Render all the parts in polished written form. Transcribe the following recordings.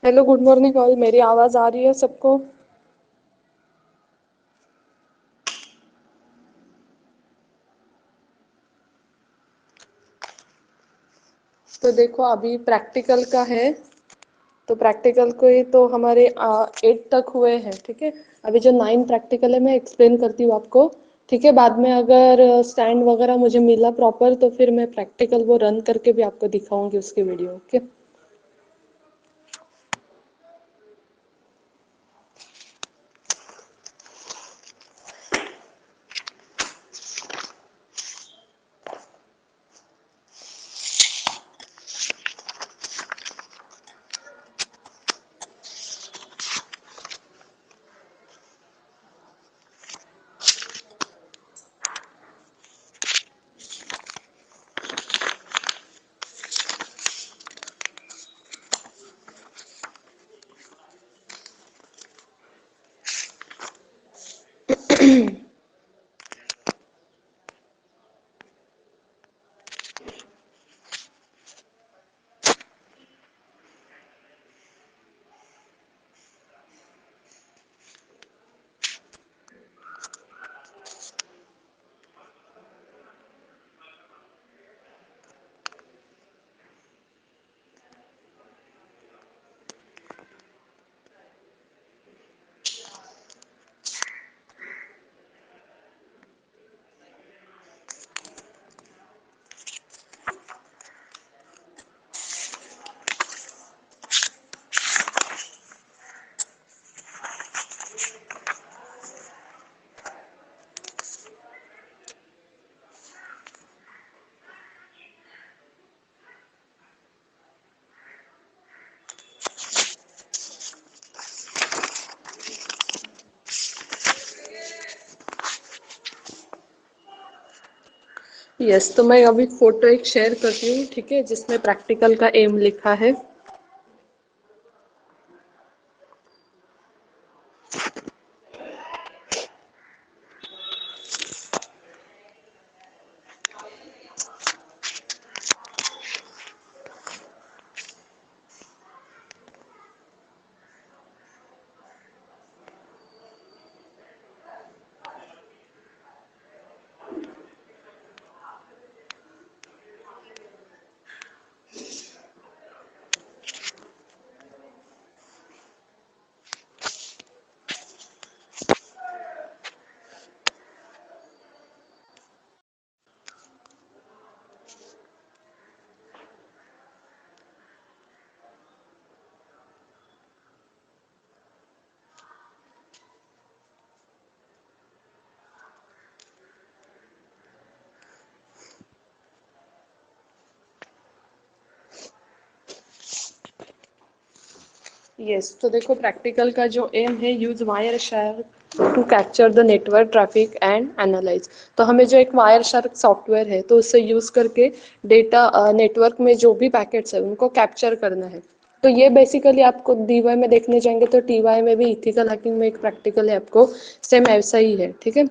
Hello, good morning all. मेरी आवाज़ आ रही है सबको? तो देखो, अभी प्रैक्टिकल का है। तो प्रैक्टिकल को ही तो हमारे 8 तक हुए हैं, ठीक है। अभी जो 9 प्रैक्टिकल है मैं एक्सप्लेन करती हूँ आपको, ठीक है। बाद में अगर स्टैंड वगैरह मुझे मिला प्रॉपर तो फिर मैं प्रैक्टिकल वो रन करके भी आपको दिखाऊंगी उसकी वीडियो, ओके। यस, तो मैं अभी फोटो एक शेयर करती हूँ, ठीक है, जिसमें प्रैक्टिकल का एम लिखा है। यस, तो देखो, प्रैक्टिकल का जो एम है, use Wireshark to capture the network traffic and analyse. तो हमें जो एक वायर शार्क सॉफ्टवेयर है, तो उससे यूज करके डेटा नेटवर्क में जो भी पैकेट्स है उनको कैप्चर करना है। तो ये बेसिकली आपको डीवाई में देखने जाएंगे तो टीवाई में भी इथिकल हैकिंग में एक प्रैक्टिकल है, आपको सेम ऐसा ही है, ठीक है।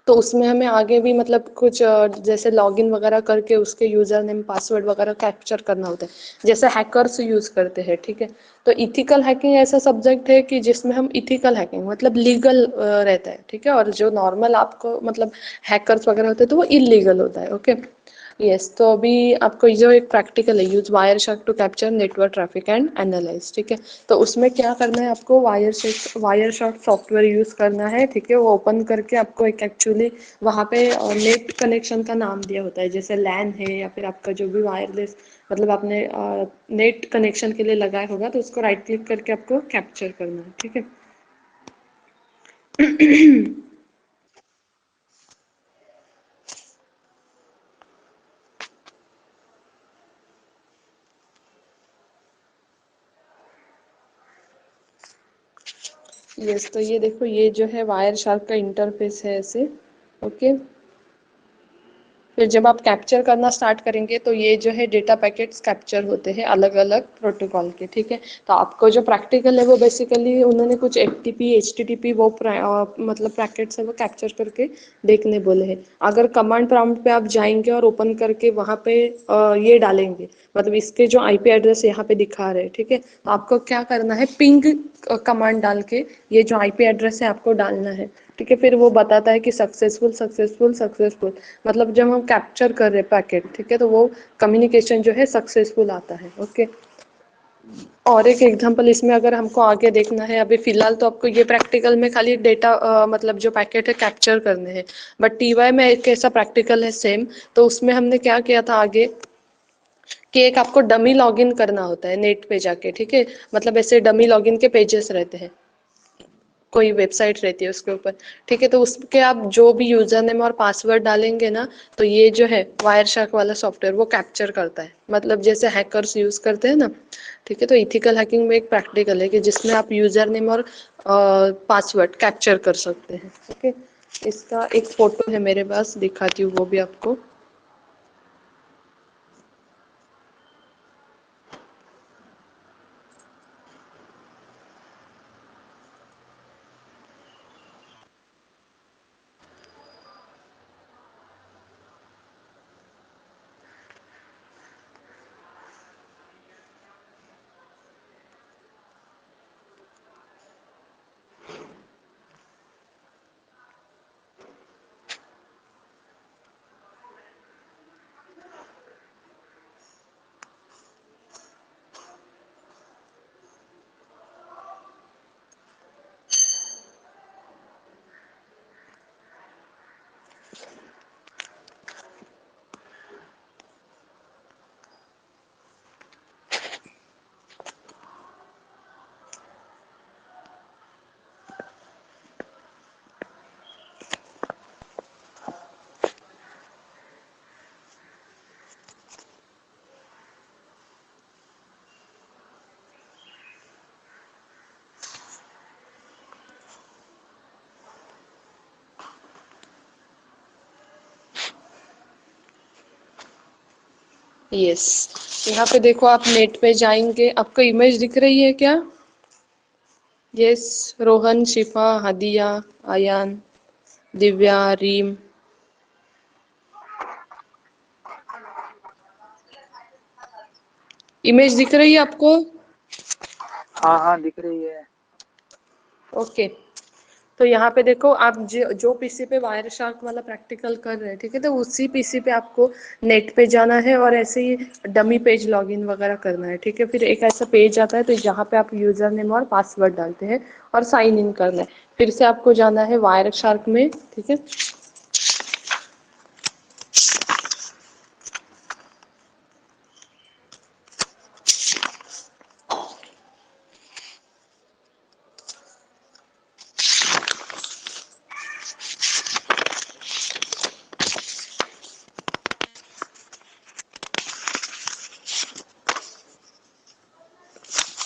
तो उसमें हमें आगे भी मतलब कुछ जैसे लॉगिन वगैरह करके उसके यूजर नेम पासवर्ड वगैरह कैप्चर करना होता है, जैसे हैकर्स यूज करते हैं, ठीक है। तो इथिकल हैकिंग ऐसा सब्जेक्ट है कि जिसमें हम इथिकल हैकिंग मतलब लीगल रहता है, ठीक है। और जो नॉर्मल आपको मतलब हैकर्स वगैरह होते हैं तो वो इलीगल होता है, ओके। यस, तो अभी आपको जो एक प्रैक्टिकल है, use Wireshark to capture network traffic and analyse, ठीक है। तो उसमें क्या करना है, आपको वायर शार्क सॉफ्टवेयर यूज करना है, ठीक है। वो ओपन करके आपको एक एक्चुअली वहाँ पे नेट कनेक्शन का नाम दिया होता है, जैसे लैन है या फिर आपका जो भी वायरलेस मतलब आपने नेट कनेक्शन के लिए लगाया होगा, तो उसको राइट क्लिक करके आपको कैप्चर करना है, ठीक है। यस, तो ये देखो, ये जो है वायर शार्क का इंटरफेस है ऐसे, ओके। फिर जब आप कैप्चर करना स्टार्ट करेंगे तो ये जो है डेटा पैकेट्स कैप्चर होते हैं अलग अलग प्रोटोकॉल के, ठीक है। तो आपको जो प्रैक्टिकल है वो बेसिकली उन्होंने कुछ एफटीपी एचटीटीपी वो मतलब पैकेट्स है वो कैप्चर करके देखने बोले हैं। अगर कमांड प्रॉम्प्ट पे आप जाएंगे और ओपन करके वहाँ पे ये डालेंगे, मतलब इसके जो आईपी एड्रेस यहाँ पे दिखा रहे हैं, ठीक है, तो आपको क्या करना है, पिंग कमांड डाल के ये जो आईपी एड्रेस है आपको डालना है, ठीक है। फिर वो बताता है कि सक्सेसफुल सक्सेसफुल सक्सेसफुल, मतलब जब हम कैप्चर कर रहे पैकेट, ठीक है, तो वो कम्युनिकेशन जो है सक्सेसफुल आता है, ओके। और एक एग्जांपल इसमें अगर हमको आगे देखना है, अभी फिलहाल तो आपको ये प्रैक्टिकल में खाली डेटा मतलब जो पैकेट है कैप्चर करने हैं, बट टीवाई में एक ऐसा प्रैक्टिकल है सेम। तो उसमें हमने क्या किया था आगे कि एक आपको डमी लॉगिन करना होता है नेट पे जाके, ठीक है, मतलब ऐसे डमी लॉगिन के पेजेस रहते हैं, कोई वेबसाइट रहती है उसके ऊपर, ठीक है। तो उसके आप जो भी यूजर नेम और पासवर्ड डालेंगे ना, तो ये जो है वायर शार्क वाला सॉफ्टवेयर वो कैप्चर करता है, मतलब जैसे हैकर्स यूज करते हैं ना, ठीक है। तो इथिकल हैकिंग में एक प्रैक्टिकल है कि जिसमें आप यूजर नेम और पासवर्ड कैप्चर कर सकते हैं, ठीक है। इसका एक फोटो है मेरे पास, दिखाती हूँ वो भी आपको। यस, यहाँ पे देखो, आप नेट पे जाएंगे, आपको इमेज दिख रही है क्या? यस, रोहन, शिफा, हदिया, आयान, दिव्या, रीम, इमेज दिख रही है आपको? हाँ हाँ दिख रही है। ओके। तो यहाँ पे देखो, आप जो पीसी पे वायर शार्क वाला प्रैक्टिकल कर रहे हैं, ठीक है, तो उसी पीसी पे आपको नेट पे जाना है और ऐसे ही डमी पेज लॉगिन वगैरह करना है, ठीक है। फिर एक ऐसा पेज आता है तो जहाँ पे आप यूजर नेम और पासवर्ड डालते हैं और साइन इन करना है। फिर से आपको जाना है वायर शार्क में, ठीक है।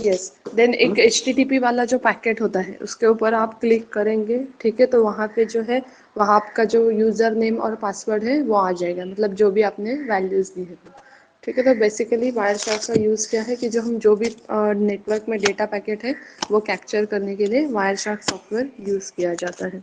यस, देन एक HTTP वाला जो पैकेट होता है उसके ऊपर आप क्लिक करेंगे, ठीक है, तो वहाँ पे जो है, वहाँ आपका जो यूज़र नेम और पासवर्ड है वो आ जाएगा, मतलब जो भी आपने वैल्यूज़ दी है, ठीक है। तो बेसिकली वायर शार्क का यूज़ क्या है कि जो हम जो भी नेटवर्क में डेटा पैकेट है वो कैप्चर करने के लिए वायर शार्क सॉफ्टवेयर यूज़ किया जाता है।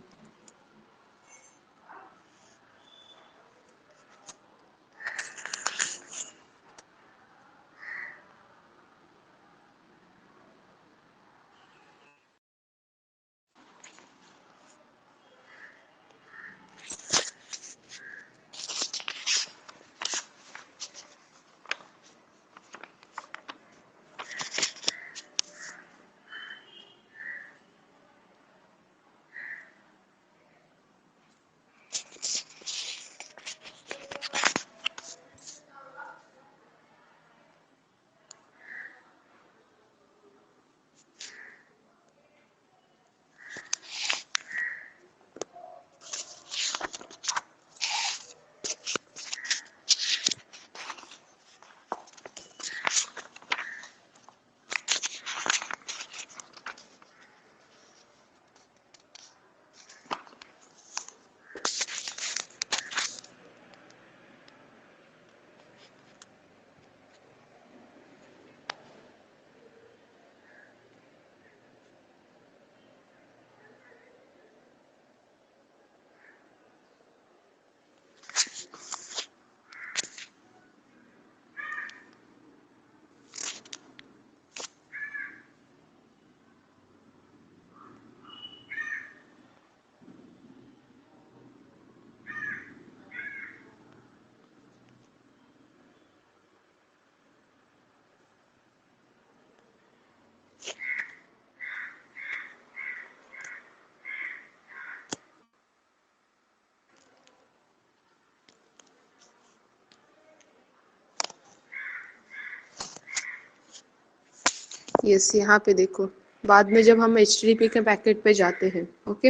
यस, यहाँ पे देखो, बाद में जब हम HTTP के पैकेट पे जाते हैं, ओके,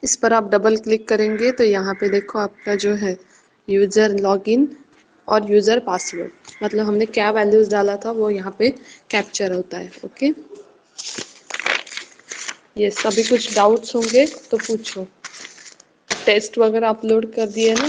इस पर आप डबल क्लिक करेंगे तो यहाँ पे देखो आपका जो है यूज़र लॉगिन और यूज़र पासवर्ड, मतलब हमने क्या वैल्यूज़ डाला था वो यहाँ पे कैप्चर होता है। ओके, यस, अभी कुछ डाउट्स होंगे तो पूछो। टेस्ट वगैरह अपलोड कर दिए ना?